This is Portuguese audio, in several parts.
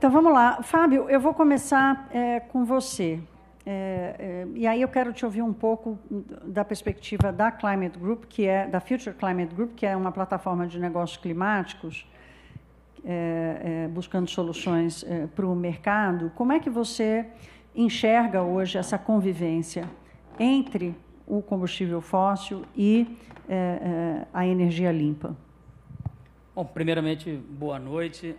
Então, vamos lá. Fábio, eu vou começar com você. E aí eu quero te ouvir um pouco da perspectiva da Climate Group, da Future Climate Group, que é uma plataforma de negócios climáticos, buscando soluções para o mercado. Como é que você enxerga hoje essa convivência entre o combustível fóssil e a energia limpa? Bom, primeiramente, boa noite.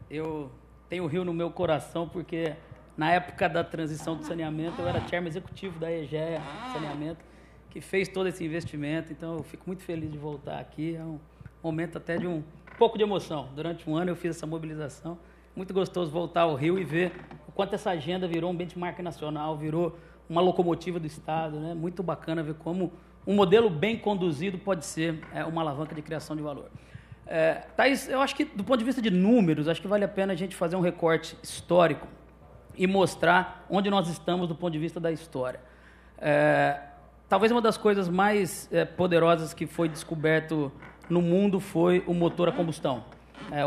Eu tenho o Rio no meu coração porque, na época da transição do saneamento, eu era chairman executivo da EGEA Saneamento, que fez todo esse investimento. Então, eu fico muito feliz de voltar aqui. É um momento até de um pouco de emoção. Durante um ano, eu fiz essa mobilização. Muito gostoso voltar ao Rio e ver o quanto essa agenda virou um benchmark nacional, virou uma locomotiva do Estado, né? Muito bacana ver como um modelo bem conduzido pode ser uma alavanca de criação de valor. Thaís, eu acho que, do ponto de vista de números, acho que vale a pena a gente fazer um recorte histórico e mostrar onde nós estamos do ponto de vista da história. Talvez uma das coisas mais poderosas que foi descoberto no mundo foi o motor a combustão.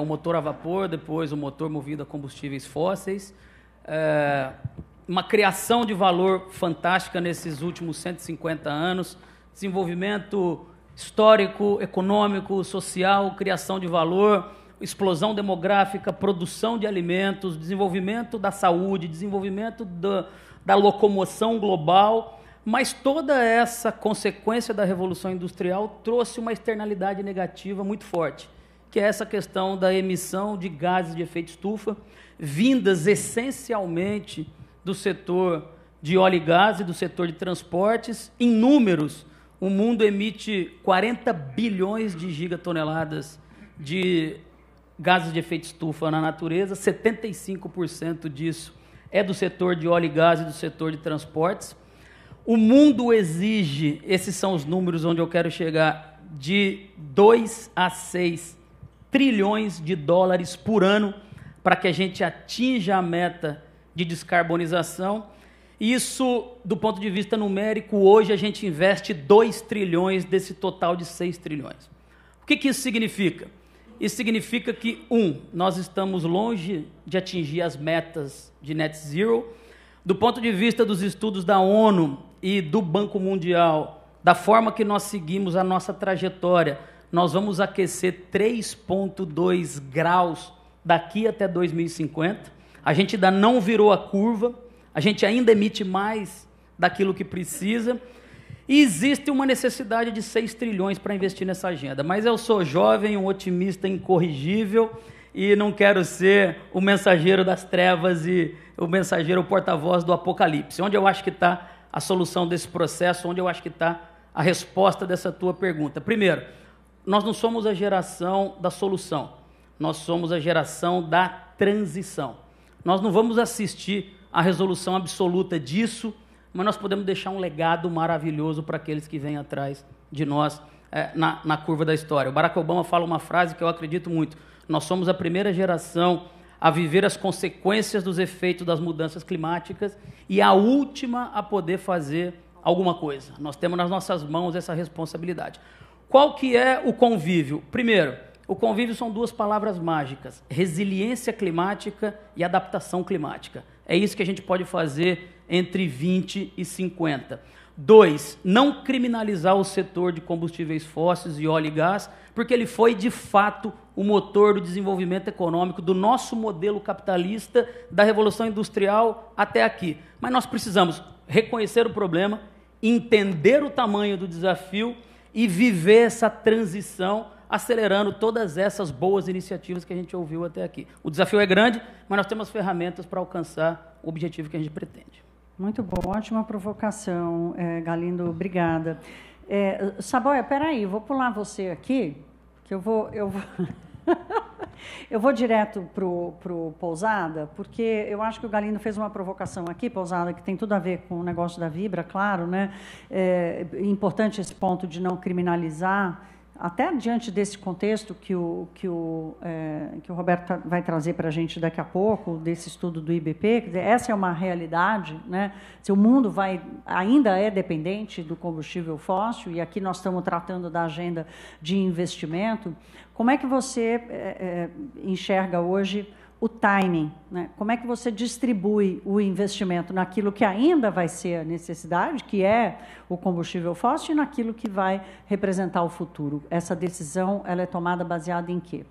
O motor a vapor, depois o motor movido a combustíveis fósseis. Uma criação de valor fantástica nesses últimos 150 anos, desenvolvimento histórico, econômico, social, criação de valor, explosão demográfica, produção de alimentos, desenvolvimento da saúde, desenvolvimento da locomoção global, mas toda essa consequência da Revolução Industrial trouxe uma externalidade negativa muito forte, que é essa questão da emissão de gases de efeito estufa, vindas essencialmente do setor de óleo e gás e do setor de transportes. Em números, o mundo emite 40 bilhões de gigatoneladas de gases de efeito estufa na natureza, 75% disso é do setor de óleo e gás e do setor de transportes. O mundo exige, esses são os números onde eu quero chegar, de 2 a 6 trilhões de dólares por ano para que a gente atinja a meta de descarbonização. Isso, do ponto de vista numérico, hoje a gente investe 2 trilhões desse total de 6 trilhões. O que isso significa? Isso significa que, nós estamos longe de atingir as metas de net zero. Do ponto de vista dos estudos da ONU e do Banco Mundial, da forma que nós seguimos a nossa trajetória, nós vamos aquecer 3,2 graus daqui até 2050. A gente ainda não virou a curva, a gente ainda emite mais daquilo que precisa, e existe uma necessidade de 6 trilhões para investir nessa agenda. Mas eu sou jovem, um otimista incorrigível, e não quero ser o mensageiro das trevas e o mensageiro, o porta-voz do apocalipse. Onde eu acho que está a solução desse processo, onde eu acho que está a resposta dessa tua pergunta. Primeiro, nós não somos a geração da solução, nós somos a geração da transição. Nós não vamos assistir à resolução absoluta disso, mas nós podemos deixar um legado maravilhoso para aqueles que vêm atrás de nós na curva da história. O Barack Obama fala uma frase que eu acredito muito: nós somos a primeira geração a viver as consequências dos efeitos das mudanças climáticas e a última a poder fazer alguma coisa. Nós temos nas nossas mãos essa responsabilidade. Qual que é o convívio? Primeiro, o convívio são 2 palavras mágicas: resiliência climática e adaptação climática. É isso que a gente pode fazer entre 20 e 50. 2, não criminalizar o setor de combustíveis fósseis e óleo e gás, porque ele foi, de fato, o motor do desenvolvimento econômico do nosso modelo capitalista, da Revolução Industrial até aqui. Mas nós precisamos reconhecer o problema, entender o tamanho do desafio e viver essa transição, acelerando todas essas boas iniciativas que a gente ouviu até aqui. O desafio é grande, mas nós temos ferramentas para alcançar o objetivo que a gente pretende. Muito bom, ótima provocação, Galindo, obrigada. Saboia, peraí, vou pular você aqui, que eu vou eu vou direto para o Pousada, porque eu acho que o Galindo fez uma provocação aqui, Pousada, que tem tudo a ver com o negócio da Vibra, claro, né? É importante esse ponto de não criminalizar, até diante desse contexto que o Roberto vai trazer para a gente daqui a pouco, desse estudo do IBP, quer dizer, essa é uma realidade, né? Se o mundo ainda é dependente do combustível fóssil, e aqui nós estamos tratando da agenda de investimento, como é que você enxerga hoje o timing, né? Como é que você distribui o investimento naquilo que ainda vai ser a necessidade, que é o combustível fóssil, e naquilo que vai representar o futuro? Essa decisão ela é tomada baseada em quê?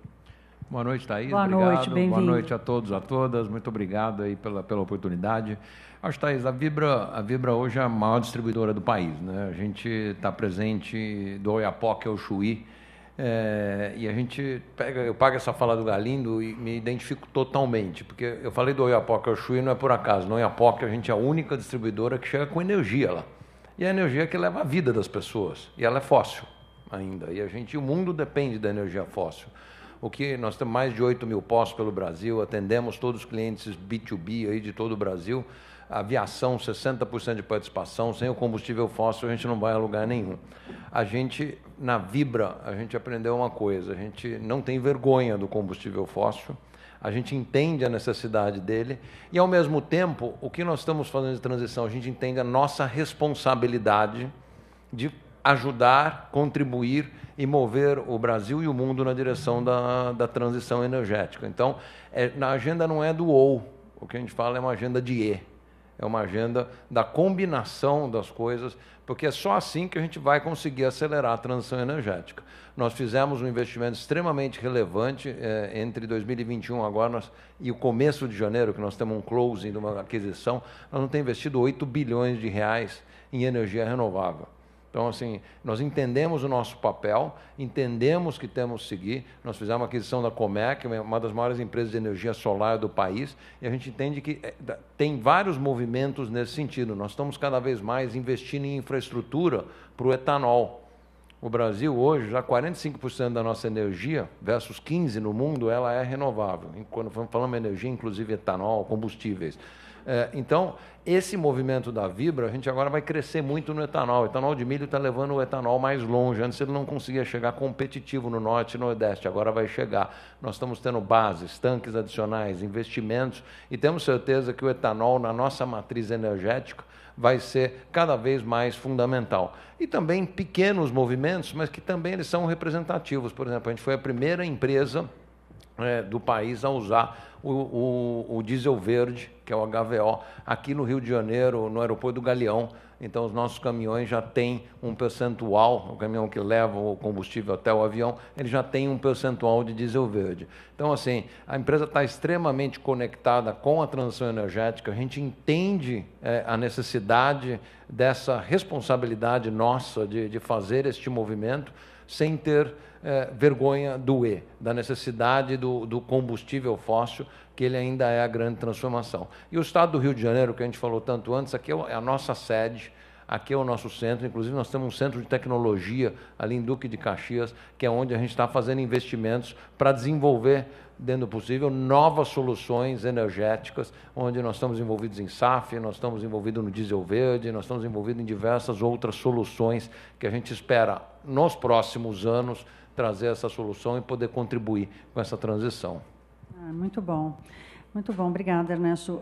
Boa noite, Thaís. Boa obrigado. Noite, bem-vindo. Boa noite a todos, a todas. Muito obrigado aí pela oportunidade. Acho, Thaís, a Vibra hoje é a maior distribuidora do país, né? A gente está presente do Oiapoque ao Chuí, e a gente eu pago essa fala do Galindo e me identifico totalmente, porque eu falei do Oiapoque ao Chuí não é por acaso. No Oiapoque a gente é a única distribuidora que chega com energia lá. E a energia que leva a vida das pessoas. E ela é fóssil ainda. E o mundo depende da energia fóssil. Nós temos mais de 8 mil postos pelo Brasil, atendemos todos os clientes B2B aí de todo o Brasil. A aviação, 60% de participação, sem o combustível fóssil a gente não vai a lugar nenhum. Na Vibra, a gente aprendeu uma coisa, a gente não tem vergonha do combustível fóssil, a gente entende a necessidade dele e, ao mesmo tempo, o que nós estamos fazendo de transição, a gente entende a nossa responsabilidade de ajudar, contribuir e mover o Brasil e o mundo na direção da transição energética. Então, a agenda não é do ou, o que a gente fala é uma agenda de e. É uma agenda da combinação das coisas, porque é só assim que a gente vai conseguir acelerar a transição energética. Nós fizemos um investimento extremamente relevante entre 2021 agora e o começo de janeiro, que nós temos um closing de uma aquisição, nós vamos ter investido 8 bilhões de reais em energia renovável. Então, assim, nós entendemos o nosso papel, entendemos que temos que seguir. Nós fizemos a aquisição da Comec, uma das maiores empresas de energia solar do país, e a gente entende que tem vários movimentos nesse sentido. Nós estamos cada vez mais investindo em infraestrutura para o etanol. O Brasil hoje, já 45% da nossa energia, versus 15% no mundo, ela é renovável. Quando falamos em energia, inclusive etanol, combustíveis. Então, esse movimento da Vibra, a gente agora vai crescer muito no etanol. O etanol de milho está levando o etanol mais longe. Antes ele não conseguia chegar competitivo no norte e no nordeste, agora vai chegar. Nós estamos tendo bases, tanques adicionais, investimentos, e temos certeza que o etanol, na nossa matriz energética, vai ser cada vez mais fundamental. E também pequenos movimentos, mas que também eles são representativos. Por exemplo, a gente foi a primeira empresa do país a usar o diesel verde, que é o HVO, aqui no Rio de Janeiro, no aeroporto do Galeão. Então, os nossos caminhões já têm um percentual, o caminhão que leva o combustível até o avião, ele já tem um percentual de diesel verde. Então, assim, a empresa está extremamente conectada com a transição energética, a gente entende a necessidade dessa responsabilidade nossa de fazer este movimento sem ter vergonha do E, da necessidade do combustível fóssil, que ele ainda é a grande transformação. E o estado do Rio de Janeiro, que a gente falou tanto antes, aqui é a nossa sede, aqui é o nosso centro, inclusive nós temos um centro de tecnologia ali em Duque de Caxias, que é onde a gente está fazendo investimentos para desenvolver, dentro do possível, novas soluções energéticas, onde nós estamos envolvidos em SAF, nós estamos envolvidos no diesel verde, nós estamos envolvidos em diversas outras soluções que a gente espera, nos próximos anos, trazer essa solução e poder contribuir com essa transição. Muito bom. Muito bom, obrigada, Ernesto.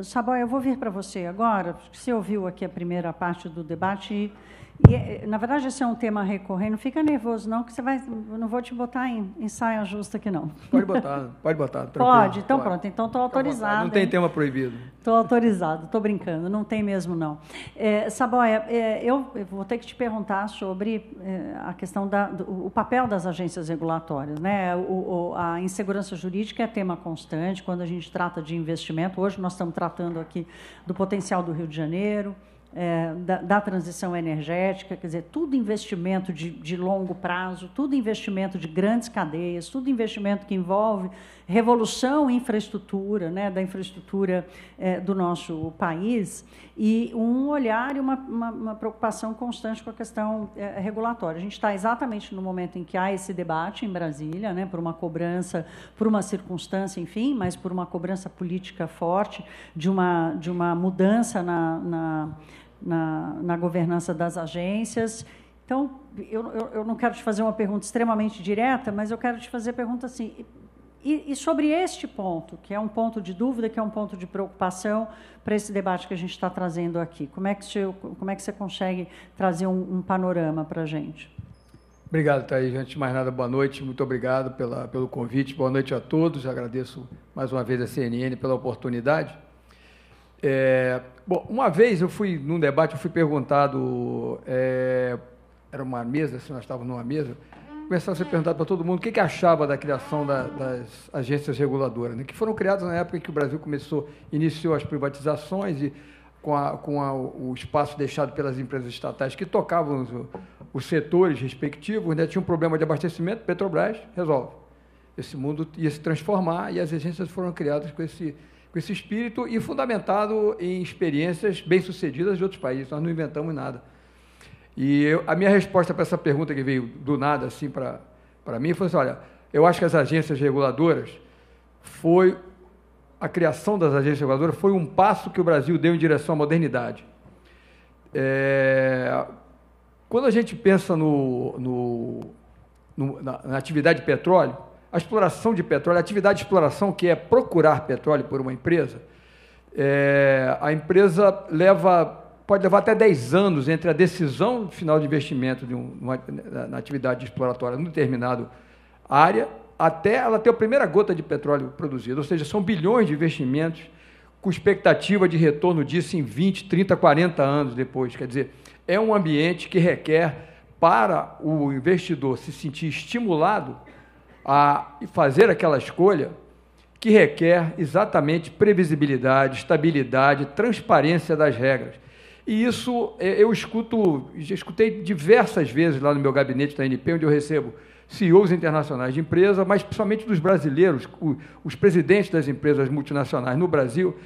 Saboia, eu vou vir para você agora, porque você ouviu aqui a primeira parte do debate e, na verdade, esse é um tema recorrente. Não fica nervoso, não, que você vai. Eu não vou te botar em saia justa aqui, não. Pode botar. Tranquilo. Pode? Então, pode. Pronto. Então, estou autorizada. Não tem tema proibido. Estou autorizado, estou brincando, não tem mesmo, não. Saboia, eu vou ter que te perguntar sobre a questão do papel das agências regulatórias, né? A insegurança jurídica é tema constante quando a gente trata de investimento. Hoje nós estamos tratando aqui do potencial do Rio de Janeiro, da transição energética, quer dizer, tudo investimento de longo prazo, tudo investimento de grandes cadeias, tudo investimento que envolve revolução em infraestrutura, né, da infraestrutura do nosso país, e um olhar e uma preocupação constante com a questão regulatória. A gente está exatamente no momento em que há esse debate em Brasília, né, por uma cobrança, por uma circunstância, enfim, mas por uma cobrança política forte de uma mudança na governança das agências. Então, eu não quero te fazer uma pergunta extremamente direta, mas eu quero te fazer a pergunta assim, e sobre este ponto, que é um ponto de dúvida, que é um ponto de preocupação para esse debate que a gente está trazendo aqui, como é que você consegue trazer um panorama para a gente? Obrigado, Thaís. Antes de mais nada, boa noite. Muito obrigado pelo convite. Boa noite a todos. Agradeço mais uma vez a CNN pela oportunidade. Bom, uma vez eu fui num debate, eu fui perguntado, era uma mesa, se nós estávamos numa mesa, começava a ser perguntado para todo mundo o que achava da criação das agências reguladoras, né, que foram criadas na época em que o Brasil iniciou as privatizações e o espaço deixado pelas empresas estatais que tocavam os setores respectivos, né, tinha um problema de abastecimento, Petrobras resolve. Esse mundo ia se transformar e as agências foram criadas com esse espírito e fundamentado em experiências bem-sucedidas de outros países. Nós não inventamos nada. E a minha resposta para essa pergunta que veio do nada assim para mim foi assim, olha, eu acho que as agências reguladoras a criação das agências reguladoras foi um passo que o Brasil deu em direção à modernidade. Quando a gente pensa na atividade de petróleo, a exploração de petróleo, a atividade de exploração, que é procurar petróleo por uma empresa, a empresa pode levar até 10 anos entre a decisão final de investimento na atividade exploratória numa determinada área, até ela ter a primeira gota de petróleo produzida. Ou seja, são bilhões de investimentos com expectativa de retorno disso em 20, 30, 40 anos depois. Quer dizer, é um ambiente que requer, para o investidor se sentir estimulado a fazer aquela escolha, que requer exatamente previsibilidade, estabilidade, transparência das regras. E isso eu escutei diversas vezes lá no meu gabinete da ANP, onde eu recebo CEOs internacionais de empresas, mas principalmente dos brasileiros, os presidentes das empresas multinacionais no Brasil,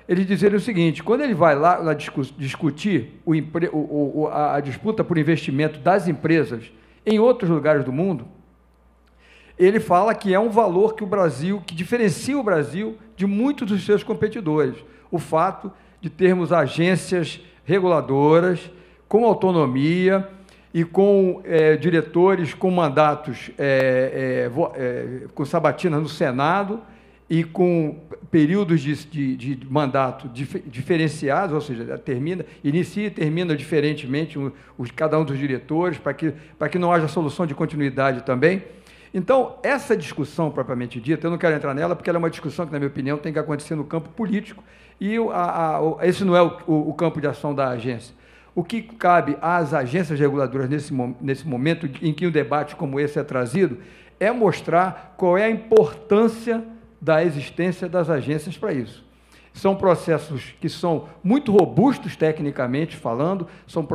eles dizerem o seguinte: quando ele vai lá discutir a disputa por investimento das empresas em outros lugares do mundo, ele fala que é um valor que diferencia o Brasil de muitos dos seus competidores, o fato de termos agências reguladoras com autonomia e com diretores com mandatos com sabatina no Senado e com períodos de mandato diferenciados, ou seja, inicia e termina diferentemente cada um dos diretores, para que não haja solução de continuidade também. Então, essa discussão propriamente dita, eu não quero entrar nela, porque ela é uma discussão que, na minha opinião, tem que acontecer no campo político, e esse não é o campo de ação da agência. O que cabe às agências reguladoras nesse momento em que um debate como esse é trazido é mostrar qual é a importância da existência das agências para isso. São processos que são muito robustos tecnicamente falando, são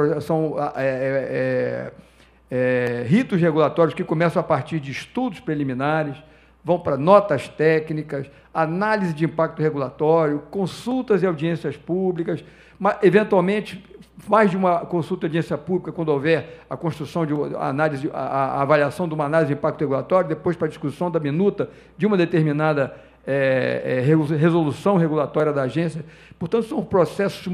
ritos regulatórios que começam a partir de estudos preliminares, vão para notas técnicas, análise de impacto regulatório, consultas e audiências públicas, eventualmente mais de uma consulta de audiência pública quando houver a construção de análise, a avaliação de uma análise de impacto regulatório, depois para a discussão da minuta de uma determinada resolução regulatória da agência. Portanto, são processos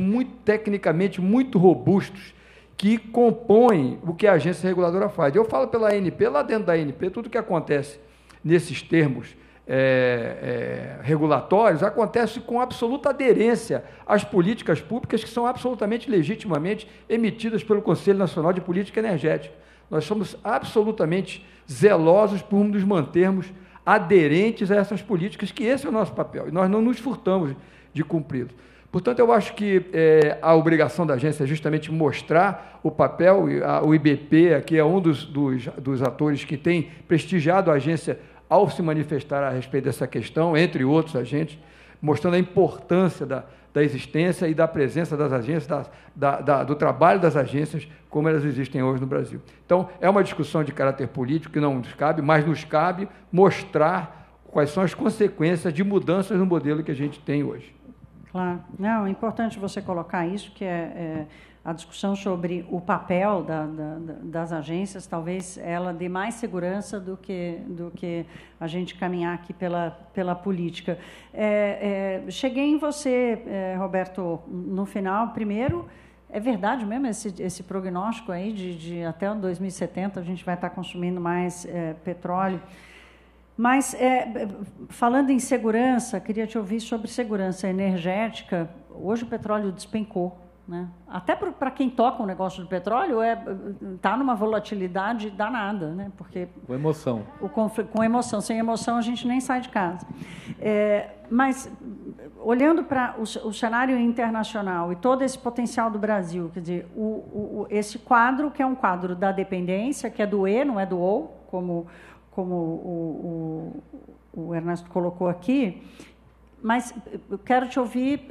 tecnicamente muito robustos que compõem o que a agência reguladora faz. Eu falo pela ANP, lá dentro da ANP, tudo que acontece nesses termos regulatórios acontece com absoluta aderência às políticas públicas que são absolutamente legitimamente emitidas pelo Conselho Nacional de Política Energética. Nós somos absolutamente zelosos por nos mantermos aderentes a essas políticas, que esse é o nosso papel, e nós não nos furtamos de cumpri-lo. Portanto, eu acho que a obrigação da agência é justamente mostrar o papel, o IBP aqui é um dos atores que tem prestigiado a agência ao se manifestar a respeito dessa questão, entre outros agentes, mostrando a importância da existência e da presença das agências, do trabalho das agências, como elas existem hoje no Brasil. Então, é uma discussão de caráter político que não nos cabe, mas nos cabe mostrar quais são as consequências de mudanças no modelo que a gente tem hoje. Claro. Não, é importante você colocar isso, que a discussão sobre o papel das agências, talvez ela dê mais segurança do que a gente caminhar aqui pela política. Cheguei em você, Roberto, no final. Primeiro, é verdade mesmo esse prognóstico aí de até 2070 a gente vai estar consumindo mais petróleo. Mas, falando em segurança, queria te ouvir sobre segurança energética. Hoje o petróleo despencou, né? Até para quem toca um negócio de petróleo, está numa volatilidade danada, né? Porque com emoção. Com emoção. Sem emoção, a gente nem sai de casa. Mas, olhando para o cenário internacional e todo esse potencial do Brasil, quer dizer, esse quadro, que é um quadro da dependência, que é do E, não é do OU, como o Ernesto colocou aqui, mas eu quero te ouvir,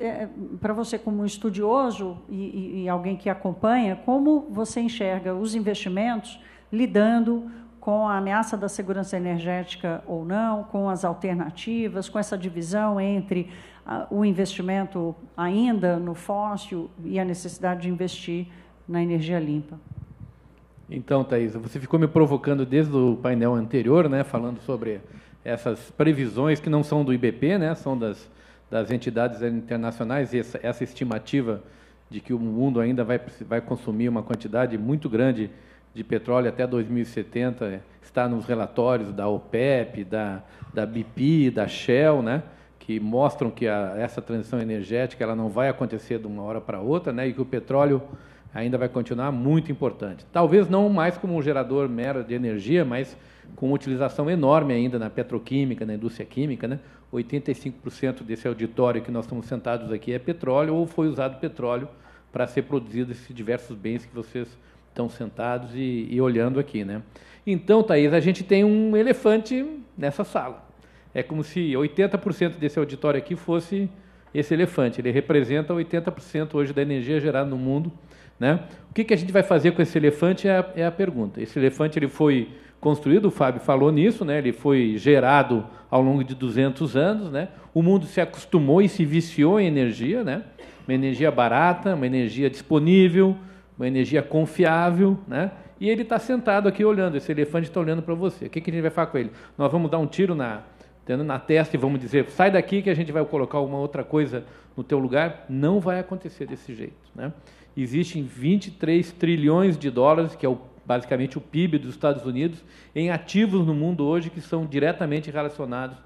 para você como estudioso e alguém que acompanha, como você enxerga os investimentos lidando com a ameaça da segurança energética ou não, com as alternativas, com essa divisão entre o investimento ainda no fóssil e a necessidade de investir na energia limpa. Então, Thaís, você ficou me provocando desde o painel anterior, né, falando sobre essas previsões que não são do IBP, né, são das entidades internacionais, e essa estimativa de que o mundo ainda vai consumir uma quantidade muito grande de petróleo até 2070, está nos relatórios da OPEP, da BP, da Shell, né, que mostram que essa transição energética ela não vai acontecer de uma hora para outra, né, e que o petróleo ainda vai continuar muito importante. Talvez não mais como um gerador mero de energia, mas com utilização enorme ainda na petroquímica, na indústria química, né? 85% desse auditório que nós estamos sentados aqui é petróleo ou foi usado petróleo para ser produzido esses diversos bens que vocês estão sentados e olhando aqui, né? Então, Thaís, a gente tem um elefante nessa sala. É como se 80% desse auditório aqui fosse esse elefante. Ele representa 80% hoje da energia gerada no mundo, né? O que a gente vai fazer com esse elefante é a pergunta. Esse elefante ele foi construído, o Fábio falou nisso, né? Ele foi gerado ao longo de 200 anos, né? O mundo se acostumou e se viciou em energia, né? Uma energia barata, uma energia disponível, uma energia confiável, né? E ele está sentado aqui olhando, esse elefante está olhando para você. O que a gente vai fazer com ele? Nós vamos dar um tiro na testa e vamos dizer, sai daqui que a gente vai colocar uma outra coisa no teu lugar? Não vai acontecer desse jeito, né? Existem 23 trilhões de dólares, que é basicamente o PIB dos Estados Unidos, em ativos no mundo hoje que são diretamente relacionados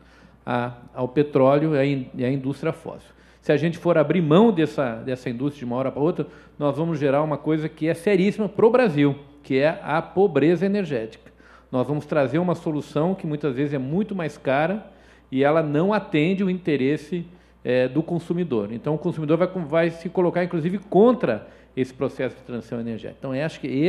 ao petróleo e à indústria fóssil. Se a gente for abrir mão dessa indústria de uma hora para outra, nós vamos gerar uma coisa que é seríssima para o Brasil, que é a pobreza energética. Nós vamos trazer uma solução que muitas vezes é muito mais cara e ela não atende o interesse do consumidor. Então, o consumidor vai se colocar, inclusive, contra esse processo de transição energética. Então, acho que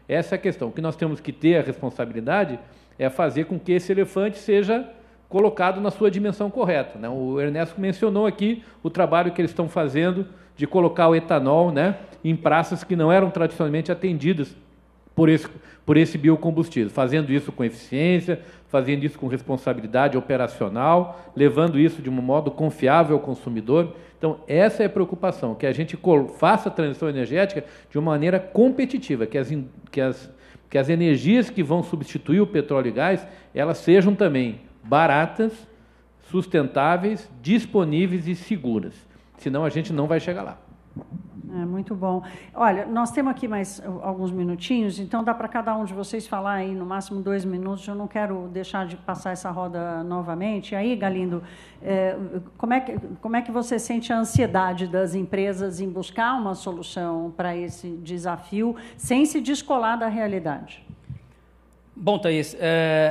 essa é a questão. O que nós temos que ter a responsabilidade é fazer com que esse elefante seja colocado na sua dimensão correta, né? O Ernesto mencionou aqui o trabalho que eles estão fazendo de colocar o etanol, né, em praças que não eram tradicionalmente atendidas por esse biocombustível, fazendo isso com eficiência, fazendo isso com responsabilidade operacional, levando isso de um modo confiável ao consumidor. Então, essa é a preocupação, que a gente faça a transição energética de uma maneira competitiva, que as energias que vão substituir o petróleo e gás, elas sejam também baratas, sustentáveis, disponíveis e seguras. Senão, a gente não vai chegar lá. Muito bom. Olha, nós temos aqui mais alguns minutinhos, então dá para cada um de vocês falar aí no máximo 2 minutos. Eu não quero deixar de passar essa roda novamente. E aí, Galindo, como é que você sente a ansiedade das empresas em buscar uma solução para esse desafio sem se descolar da realidade? Bom, Thaís,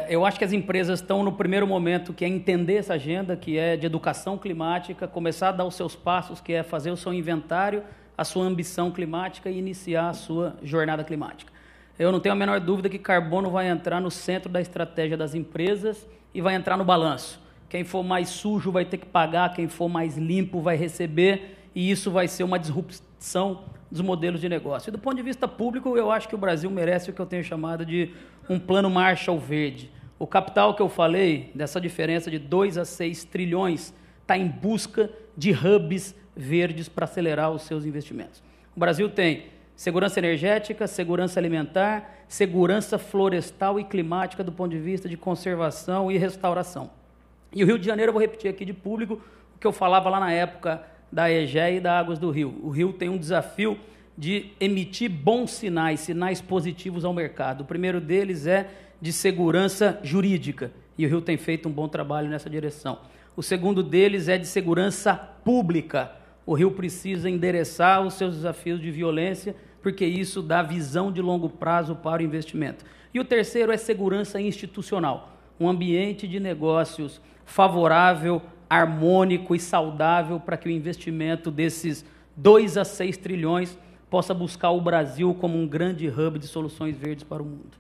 eu acho que as empresas estão no primeiro momento, que é entender essa agenda, que é de educação climática, começar a dar os seus passos, que é fazer o seu inventário, a sua ambição climática e iniciar a sua jornada climática. Eu não tenho a menor dúvida que carbono vai entrar no centro da estratégia das empresas e vai entrar no balanço. Quem for mais sujo vai ter que pagar, quem for mais limpo vai receber, e isso vai ser uma disrupção dos modelos de negócio. E do ponto de vista público, eu acho que o Brasil merece o que eu tenho chamado de um plano Marshall verde. O capital que eu falei, dessa diferença de 2 a 6 trilhões, está em busca de hubs verdes para acelerar os seus investimentos. O Brasil tem segurança energética, segurança alimentar, segurança florestal e climática do ponto de vista de conservação e restauração. E o Rio de Janeiro, eu vou repetir aqui de público o que eu falava lá na época da EGE e da Águas do Rio. O Rio tem um desafio de emitir bons sinais, sinais positivos ao mercado. O primeiro deles é de segurança jurídica, e o Rio tem feito um bom trabalho nessa direção. O segundo deles é de segurança pública. O Rio precisa endereçar os seus desafios de violência, porque isso dá visão de longo prazo para o investimento. E o terceiro é segurança institucional, um ambiente de negócios favorável, harmônico e saudável para que o investimento desses 2 a 6 trilhões possa buscar o Brasil como um grande hub de soluções verdes para o mundo.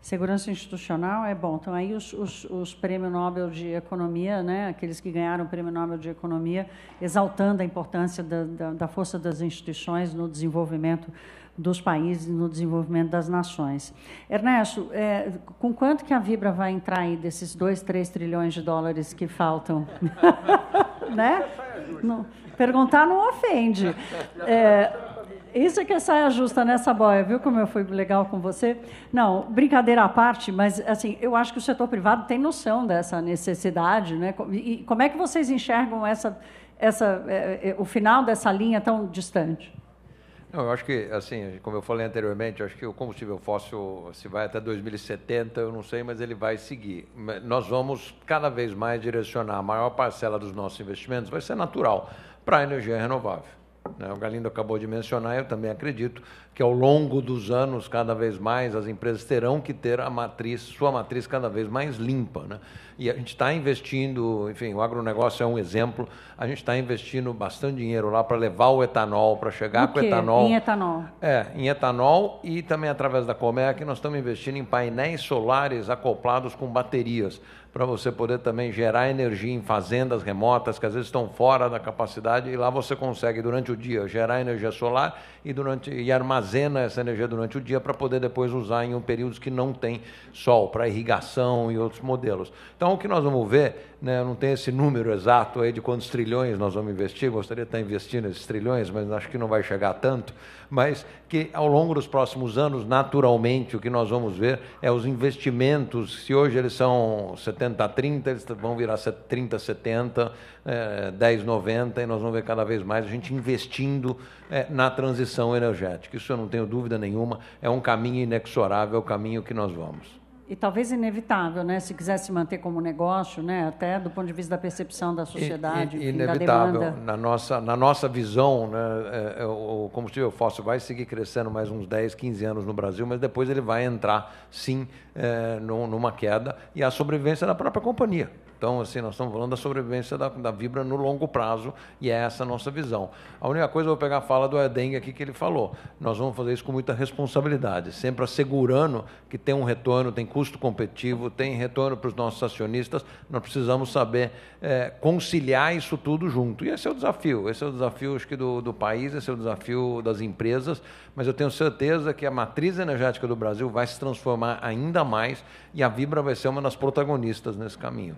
Segurança institucional é bom. Então, aí os prêmios Nobel de Economia, né, aqueles que ganharam o prêmio Nobel de Economia, exaltando a importância da força das instituições no desenvolvimento dos países, no desenvolvimento das nações. Ernesto, com quanto que a Vibra vai entrar aí desses 2, 3 trilhões de dólares que faltam? Né? Não, perguntar não ofende. Isso é que é saia justa nessa boia, viu como eu fui legal com você? Não, brincadeira à parte, mas assim, eu acho que o setor privado tem noção dessa necessidade, né? E como é que vocês enxergam o final dessa linha tão distante? Não, eu acho que, assim, como eu falei anteriormente, eu acho que o combustível fóssil, se vai até 2070, eu não sei, mas ele vai seguir. Nós vamos cada vez mais direcionar a maior parcela dos nossos investimentos, vai ser natural, para a energia renovável. O Galindo acabou de mencionar, eu também acredito que ao longo dos anos, cada vez mais, as empresas terão que ter sua matriz cada vez mais limpa, né? E a gente está investindo, enfim, o agronegócio é um exemplo, a gente está investindo bastante dinheiro lá para levar o etanol, para chegar com o etanol. Em etanol? Em etanol e também através da Comec, nós estamos investindo em painéis solares acoplados com baterias, para você poder também gerar energia em fazendas remotas, que às vezes estão fora da capacidade, e lá você consegue, durante o dia, gerar energia solar e armazena essa energia durante o dia para poder depois usar em períodos que não tem sol, para irrigação e outros modelos. Então, o que nós vamos ver, né, eu não tenho esse número exato aí de quantos trilhões nós vamos investir, gostaria de estar investindo esses trilhões, mas acho que não vai chegar a tanto, mas que ao longo dos próximos anos, naturalmente, o que nós vamos ver é os investimentos, se hoje eles são 70-30, eles vão virar 30-70, 10-90, e nós vamos ver cada vez mais a gente investindo na transição energética. Isso eu não tenho dúvida nenhuma, é um caminho inexorável, é o caminho que nós vamos. E talvez inevitável, né? Se quiser se manter como negócio, né? Até do ponto de vista da percepção da sociedade, inevitável. Da demanda. Na nossa visão, né, o combustível fóssil vai seguir crescendo mais uns 10, 15 anos no Brasil, mas depois ele vai entrar, sim, numa queda, e a sobrevivência da própria companhia. Então, assim, nós estamos falando da sobrevivência da Vibra no longo prazo, e é essa a nossa visão. A única coisa, eu vou pegar a fala do Edengue aqui que ele falou, nós vamos fazer isso com muita responsabilidade, sempre assegurando que tem um retorno, tem custo competitivo, tem retorno para os nossos acionistas, nós precisamos saber conciliar isso tudo junto. E esse é o desafio, acho que do país, esse é o desafio das empresas, mas eu tenho certeza que a matriz energética do Brasil vai se transformar ainda mais, e a Vibra vai ser uma das protagonistas nesse caminho.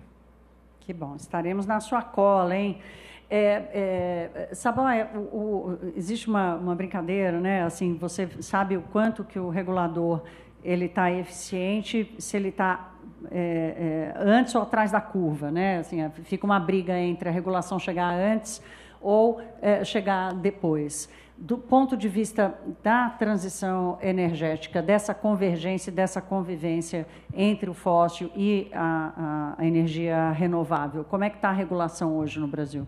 Que bom, estaremos na sua cola, hein? Saboia, existe uma brincadeira, né? Assim, você sabe o quanto que o regulador ele está eficiente, se ele está antes ou atrás da curva, né? Assim, fica uma briga entre a regulação chegar antes ou chegar depois. Do ponto de vista da transição energética, dessa convergência, dessa convivência entre o fóssil e a energia renovável, como é que está a regulação hoje no Brasil?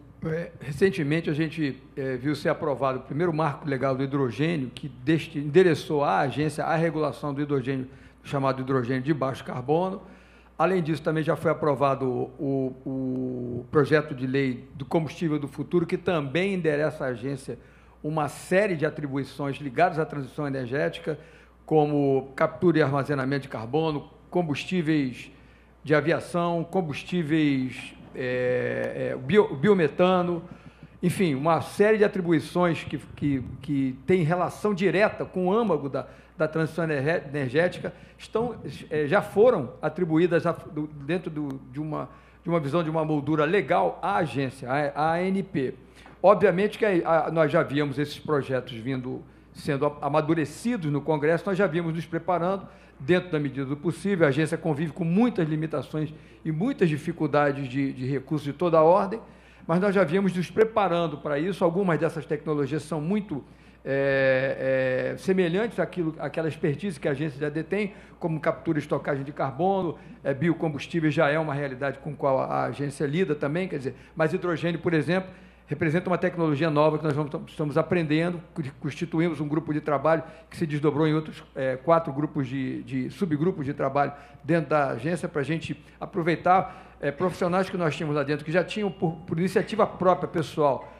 Recentemente, a gente viu ser aprovado o primeiro marco legal do hidrogênio, que endereçou à agência a regulação do hidrogênio, chamado hidrogênio de baixo carbono. Além disso, também já foi aprovado o projeto de lei do combustível do futuro, que também endereça à agência uma série de atribuições ligadas à transição energética, como captura e armazenamento de carbono, combustíveis de aviação, combustíveis biometano, enfim, uma série de atribuições que têm relação direta com o âmago da transição energética, já foram atribuídas dentro de uma visão de uma moldura legal à agência, à ANP. Obviamente que nós já víamos esses projetos sendo amadurecidos no Congresso, nós já víamos nos preparando, dentro da medida do possível. A agência convive com muitas limitações e muitas dificuldades de recursos de toda a ordem, mas nós já víamos nos preparando para isso. Algumas dessas tecnologias são muito semelhantes àquela expertise que a agência já detém, como captura e estocagem de carbono, biocombustíveis já é uma realidade com a qual a agência lida também, quer dizer, mas hidrogênio, por exemplo, representa uma tecnologia nova que nós estamos aprendendo, constituímos um grupo de trabalho que se desdobrou em outros 4 grupos subgrupos de trabalho dentro da agência, para a gente aproveitar profissionais que nós tínhamos lá dentro, que já tinham, por iniciativa própria, pessoal,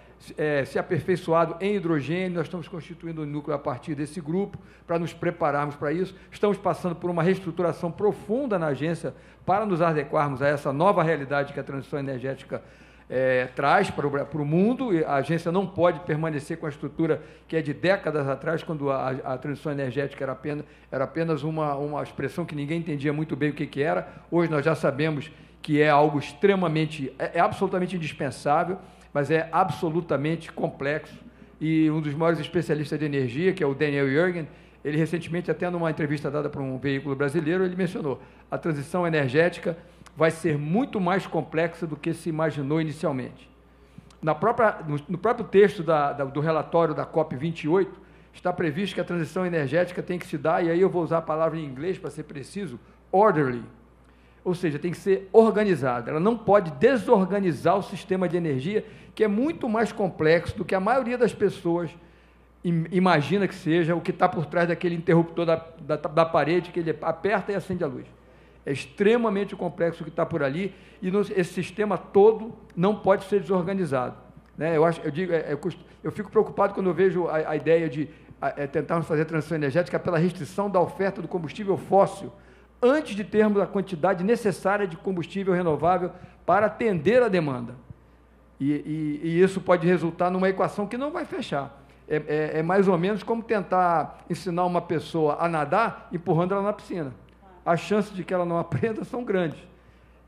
se aperfeiçoado em hidrogênio. Nós estamos constituindo um núcleo a partir desse grupo para nos prepararmos para isso. Estamos passando por uma reestruturação profunda na agência para nos adequarmos a essa nova realidade que a transição energética traz para o mundo. A agência não pode permanecer com a estrutura que é de décadas atrás, quando a transição energética era apenas uma expressão que ninguém entendia muito bem o que era. Hoje nós já sabemos que é algo extremamente, absolutamente indispensável, mas é absolutamente complexo. E um dos maiores especialistas de energia, que é o Daniel Yergin, ele recentemente, até numa entrevista dada para um veículo brasileiro, ele mencionou: a transição energética vai ser muito mais complexa do que se imaginou inicialmente. No próprio texto do relatório da COP28, está previsto que a transição energética tem que se dar, e aí eu vou usar a palavra em inglês para ser preciso, orderly, ou seja, tem que ser organizada. Ela não pode desorganizar o sistema de energia, que é muito mais complexo do que a maioria das pessoas imagina que seja, o que está por trás daquele interruptor da parede, que ele aperta e acende a luz. É extremamente complexo o que está por ali, e esse sistema todo não pode ser desorganizado, né? Eu fico preocupado quando eu vejo a ideia de tentarmos fazer transição energética pela restrição da oferta do combustível fóssil, antes de termos a quantidade necessária de combustível renovável para atender a demanda. E isso pode resultar numa equação que não vai fechar. É mais ou menos como tentar ensinar uma pessoa a nadar empurrando ela na piscina. As chances de que ela não aprenda são grandes.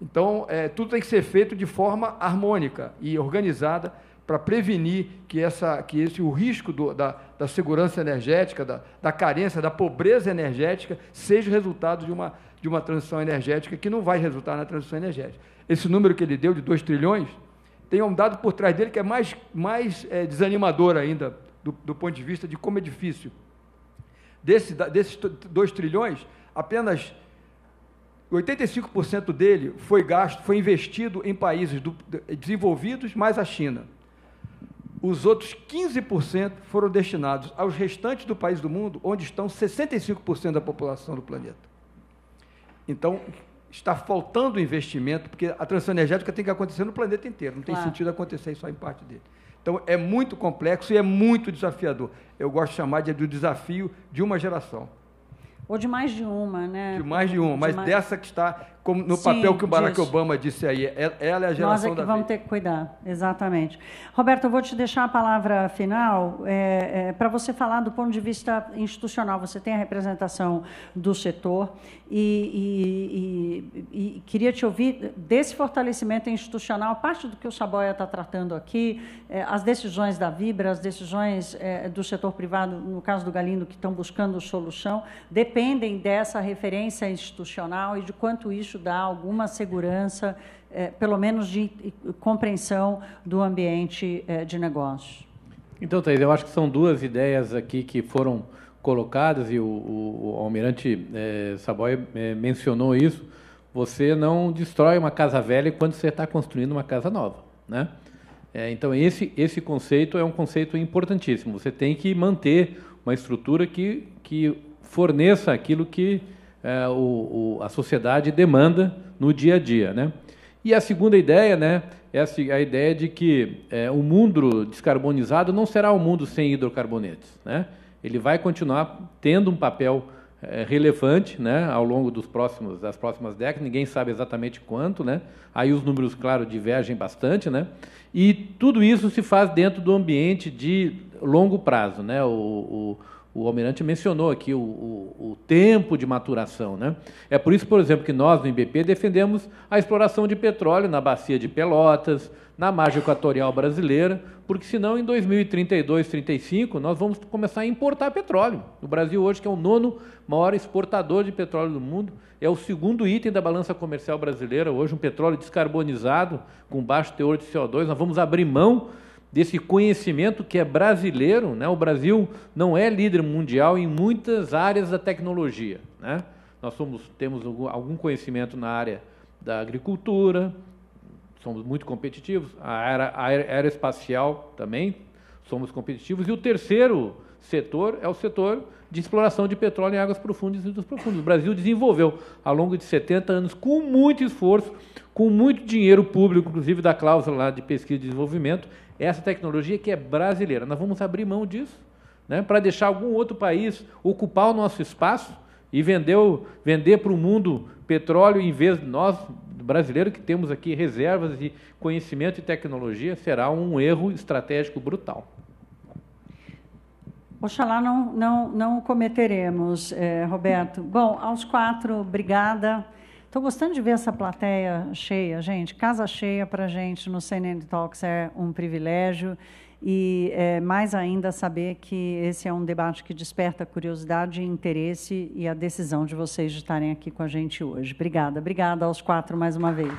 Então, tudo tem que ser feito de forma harmônica e organizada para prevenir o risco da segurança energética, da carência, da pobreza energética, seja o resultado de uma transição energética que não vai resultar na transição energética. Esse número que ele deu, de 2 trilhões, tem um dado por trás dele que é mais desanimador ainda, do ponto de vista de como é difícil. Desses 2 trilhões, apenas 85% dele foi investido em países desenvolvidos, mais a China. Os outros 15% foram destinados aos restantes do país do mundo, onde estão 65% da população do planeta. Então, está faltando investimento, porque a transição energética tem que acontecer no planeta inteiro, não tem sentido acontecer só em parte dele. Então, é muito complexo e é muito desafiador. Eu gosto de chamar do desafio de uma geração. Ou de mais de uma, né? De mais de uma, mas dessa que está no papel que o Barack Obama disse aí. Ela é a geração da vez. Nós é que vamos ter que cuidar, exatamente. Roberto, eu vou te deixar a palavra final para você falar do ponto de vista institucional. Você tem a representação do setor e queria te ouvir desse fortalecimento institucional, parte do que o Saboia está tratando aqui, as decisões da Vibra, as decisões do setor privado, no caso do Galindo, que estão buscando solução, dependem dessa referência institucional e de quanto isso dá alguma segurança, pelo menos de compreensão do ambiente de negócios. Então, Thaís, eu acho que são 2 ideias aqui que foram colocadas, e o almirante Saboia mencionou isso. Você não destrói uma casa velha quando você está construindo uma casa nova, né? Então, esse conceito é um conceito importantíssimo. Você tem que manter uma estrutura que forneça aquilo que a sociedade demanda no dia a dia, né? E a segunda ideia, né, é a ideia de que o mundo descarbonizado não será um mundo sem hidrocarbonetos, né? Ele vai continuar tendo um papel relevante, né, ao longo das próximas décadas. Ninguém sabe exatamente quanto, né? Aí os números, claro, divergem bastante, né? E tudo isso se faz dentro do ambiente de longo prazo, né? O almirante mencionou aqui o tempo de maturação, né? É por isso, por exemplo, que nós, no IBP, defendemos a exploração de petróleo na bacia de Pelotas, na margem equatorial brasileira, porque senão, em 2032, 2035, nós vamos começar a importar petróleo. O Brasil hoje, que é o 9º maior exportador de petróleo do mundo, é o 2º item da balança comercial brasileira, hoje um petróleo descarbonizado, com baixo teor de CO2, nós vamos abrir mão desse conhecimento que é brasileiro, né? O Brasil não é líder mundial em muitas áreas da tecnologia, né? Nós temos algum conhecimento na área da agricultura, somos muito competitivos. A aeroespacial também somos competitivos. E o terceiro setor é o setor de exploração de petróleo em águas profundas e dos profundos. O Brasil desenvolveu, ao longo de 70 anos, com muito esforço, com muito dinheiro público, inclusive da cláusula lá de pesquisa e desenvolvimento, essa tecnologia que é brasileira. Nós vamos abrir mão disso, né, para deixar algum outro país ocupar o nosso espaço e vender para o mundo petróleo, em vez de nós, brasileiros, que temos aqui reservas e conhecimento e tecnologia, será um erro estratégico brutal. Oxalá não cometeremos, Roberto. Bom, aos 4, obrigada. Estou gostando de ver essa plateia cheia, gente. Casa cheia para a gente no CNN Talks é um privilégio. E mais ainda saber que esse é um debate que desperta curiosidade e interesse e a decisão de vocês de estarem aqui com a gente hoje. Obrigada. Obrigada aos 4 mais uma vez.